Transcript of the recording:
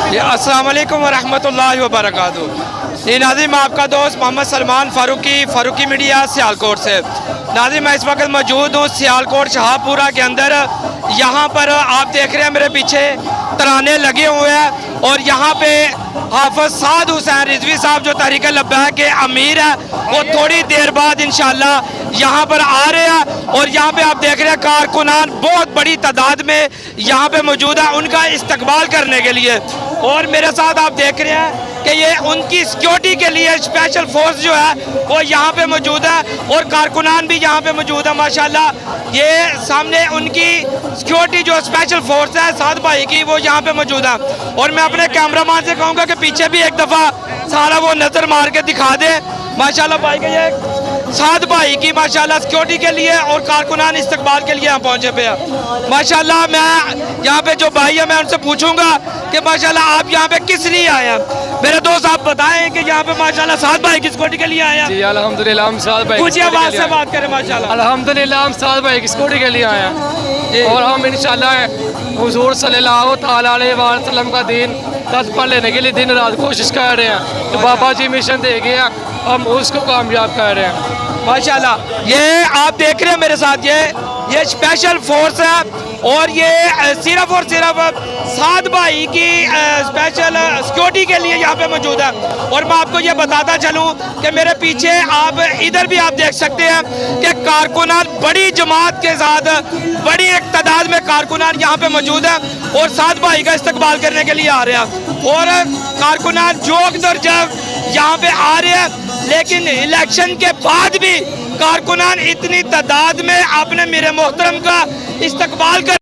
अस्सलाम वालेकुम वरहमतुल्लाहि वबरकातुहू। ये नाज़रीन, मैं आपका दोस्त मोहम्मद सलमान फ़ारूकी मीडिया सियालकोट से। नाज़रीन, मैं इस वक्त मौजूद हूँ सियालकोट शाहपुरा के अंदर। यहाँ पर आप देख रहे हैं मेरे पीछे तराने लगे हुए हैं और यहाँ पे हाफ़िज़ साद हुसैन रिजवी साहब जो तहरीक लब्बैक के अमीर है वो थोड़ी देर बाद इंशाअल्लाह यहाँ पर आ रहे हैं। और यहाँ पे आप देख रहे हैं कारकुनान बहुत बड़ी तादाद में यहाँ पे मौजूद है उनका इस्तकबाल करने के लिए। और मेरे साथ आप देख रहे हैं कि ये उनकी सिक्योरिटी के लिए स्पेशल फोर्स जो है वो यहाँ पे मौजूद है और कारकुनान भी यहाँ पे मौजूद है माशाल्लाह। ये सामने उनकी सिक्योरिटी जो स्पेशल फोर्स है साद भाई की वो यहाँ पे मौजूद है। और मैं अपने कैमरामैन से कहूँगा कि पीछे भी एक दफ़ा सारा वो नज़र मार के दिखा दे माशाल्लाह। भाई के ये साद भाई की माशाल्लाह सिक्योरिटी के लिए और कारकुनान इस्तकबाल के लिए यहाँ पहुँचे पे हैं माशाल्लाह। मैं यहाँ पे जो भाई है मैं उनसे पूछूंगा कि माशाल्लाह आप यहाँ पे किस लिए आए हैं। मेरे दोस्त आप बताएं कि यहाँ पे माशाल्लाह साद भाई की सिक्योरिटी के लिए आए हैं। जी अल्हम्दुलिल्लाह हम साद भाई कुछ आवाज़ से बात करें माशाल्लाह। अल्हम्दुलिल्लाह हम साद भाई की सिक्योरिटी के लिए आए हैं और हम इंशाल्लाह हुजूर सल्लल्लाहु तआला अलैहि वसल्लम का दीन दस पर लेने के लिए दिन रात कोशिश कर रहे हैं। तो बाबा जी मिशन दे गए हैं, हम उसको कामयाब कर रहे हैं माशाल्लाह। ये आप देख रहे हैं मेरे साथ ये स्पेशल फोर्स है और ये सिर्फ और सिर्फ साद भाई की स्पेशल सिक्योरिटी के लिए यहाँ पे मौजूद है। और मैं आपको ये बताता चलूँ कि मेरे पीछे आप इधर भी आप देख सकते हैं कि कारकुनान बड़ी जमात के साथ बड़ी एक तादाद में कारकुनान यहाँ पे मौजूद है और साद भाई का इस्तकबाल करने के लिए आ रहे हैं। और कारकुनान जोक दर जब यहाँ पे आ रहे हैं, लेकिन इलेक्शन के बाद भी कारकुनान इतनी तादाद में आपने मेरे मोहतरम का इस्तकबाल कर